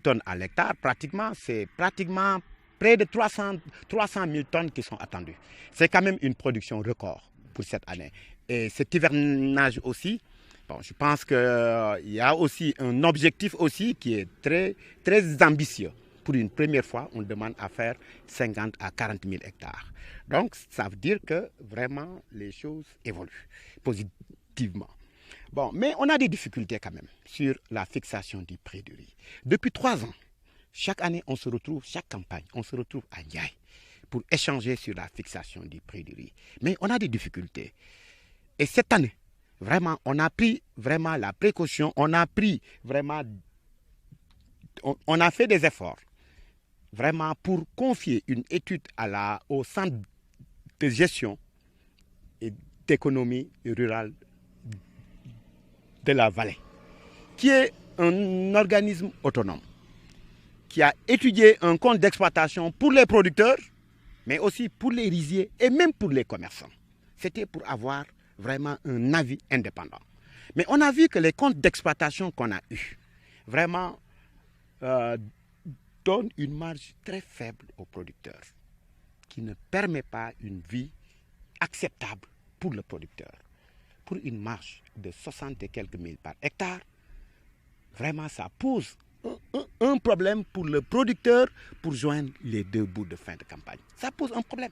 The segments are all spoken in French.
tonnes à l'hectare, c'est pratiquement près de 300 000 tonnes qui sont attendues. C'est quand même une production record pour cette année. Et cet hivernage aussi, bon, je pense qu'il y a aussi un objectif aussi qui est très, très ambitieux. Pour une première fois, on demande à faire 50 à 40 000 hectares. Donc, ça veut dire que vraiment les choses évoluent positivement. Bon, mais on a des difficultés quand même sur la fixation du prix du riz. Depuis 3 ans, chaque année, chaque campagne, on se retrouve à Ndiaye pour échanger sur la fixation du prix du riz. Mais on a des difficultés. Et cette année, vraiment, on a pris vraiment la précaution, on a fait des efforts vraiment pour confier une étude au Centre de gestion et d'économie rurale de la vallée, qui est un organisme autonome, qui a étudié un compte d'exploitation pour les producteurs, mais aussi pour les riziers et même pour les commerçants. C'était pour avoir vraiment un avis indépendant. Mais on a vu que les comptes d'exploitation qu'on a eus, vraiment, donne une marge très faible aux producteurs, qui ne permet pas une vie acceptable pour le producteur. Pour une marge de 60 et quelques mille par hectare, vraiment ça pose un problème pour le producteur pour joindre les deux bouts de fin de campagne. Ça pose un problème.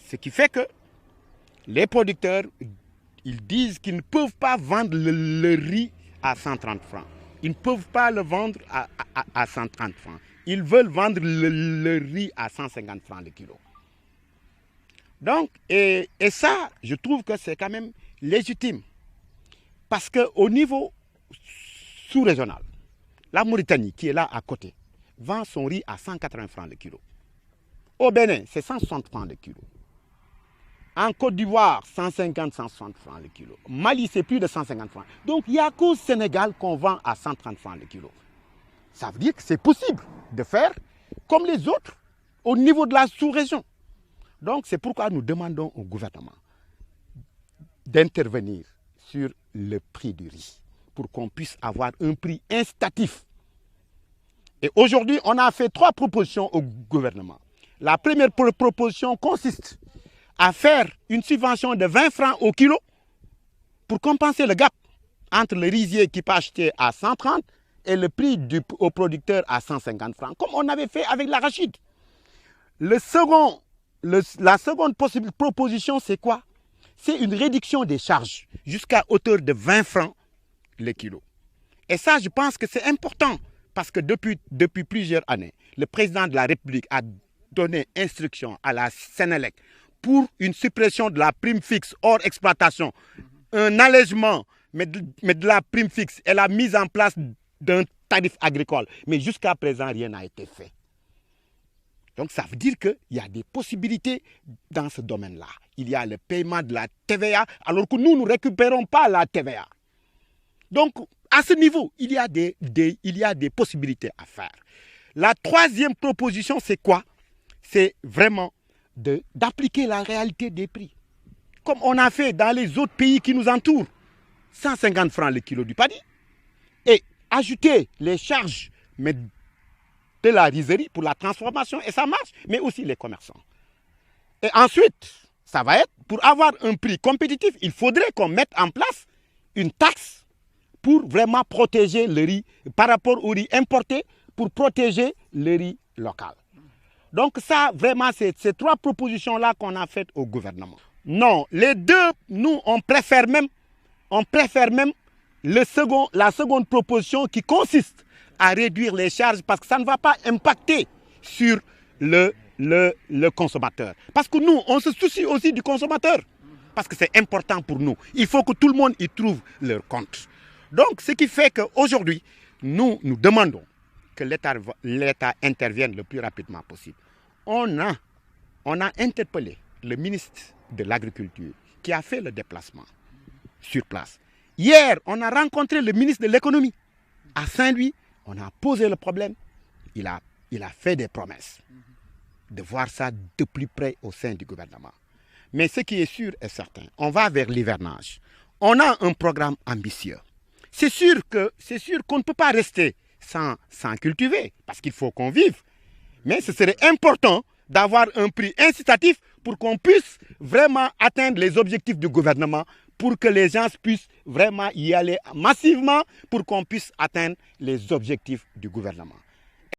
Ce qui fait que les producteurs, ils disent qu'ils ne peuvent pas vendre le riz à 130 francs. Ils ne peuvent pas le vendre à 130 francs. Ils veulent vendre le riz à 150 francs le kilo. Donc, et ça, je trouve que c'est quand même légitime. Parce qu'au niveau sous-régional, la Mauritanie, qui est là à côté, vend son riz à 180 francs le kilo. Au Bénin, c'est 160 francs le kilo. En Côte d'Ivoire, 150-160 francs le kilo. Mali, c'est plus de 150 francs. Donc, il n'y a qu'au Sénégal qu'on vend à 130 francs le kilo. Ça veut dire que c'est possible de faire comme les autres au niveau de la sous-région. Donc, c'est pourquoi nous demandons au gouvernement d'intervenir sur le prix du riz pour qu'on puisse avoir un prix incitatif. Et aujourd'hui, on a fait 3 propositions au gouvernement. La première proposition consiste à faire une subvention de 20 francs au kilo pour compenser le gap entre le rizier qui peut acheter à 130 et le prix au producteur à 150 francs, comme on avait fait avec l'arachide. La seconde proposition, c'est quoi? C'est une réduction des charges jusqu'à hauteur de 20 francs le kilo. Et ça, je pense que c'est important parce que depuis plusieurs années, le président de la République a donné instruction à la Sénélec pour une suppression de la prime fixe hors exploitation, un allègement mais de la prime fixe et la mise en place d'un tarif agricole. Mais jusqu'à présent, rien n'a été fait. Donc ça veut dire qu'il y a des possibilités dans ce domaine-là. Il y a le paiement de la TVA, alors que nous ne récupérons pas la TVA. Donc à ce niveau, il y a des possibilités à faire. La troisième proposition, c'est quoi? C'est vraiment d'appliquer la réalité des prix. Comme on a fait dans les autres pays qui nous entourent. 150 francs le kilo du paddy. Et ajouter les charges de la rizerie pour la transformation, et ça marche, mais aussi les commerçants. Et ensuite, ça va être, pour avoir un prix compétitif, il faudrait qu'on mette en place une taxe pour vraiment protéger le riz par rapport au riz importé, pour protéger le riz local. Donc ça, vraiment, c'est ces 3 propositions-là qu'on a faites au gouvernement. Non, les deux, nous, on préfère même la seconde proposition qui consiste à réduire les charges parce que ça ne va pas impacter sur le consommateur. Parce que nous, on se soucie aussi du consommateur. Parce que c'est important pour nous. Il faut que tout le monde y trouve leur compte. Donc, ce qui fait qu'aujourd'hui, nous demandons que l'État intervienne le plus rapidement possible. On a interpellé le ministre de l'Agriculture qui a fait le déplacement sur place. Hier, on a rencontré le ministre de l'Économie à Saint-Louis. On a posé le problème. Il a fait des promesses de voir ça de plus près au sein du gouvernement. Mais ce qui est sûr et certain, on va vers l'hivernage. On a un programme ambitieux. C'est sûr qu'on ne peut pas rester sans cultiver, parce qu'il faut qu'on vive. Mais ce serait important d'avoir un prix incitatif pour qu'on puisse vraiment atteindre les objectifs du gouvernement, pour que les gens puissent vraiment y aller massivement, pour qu'on puisse atteindre les objectifs du gouvernement.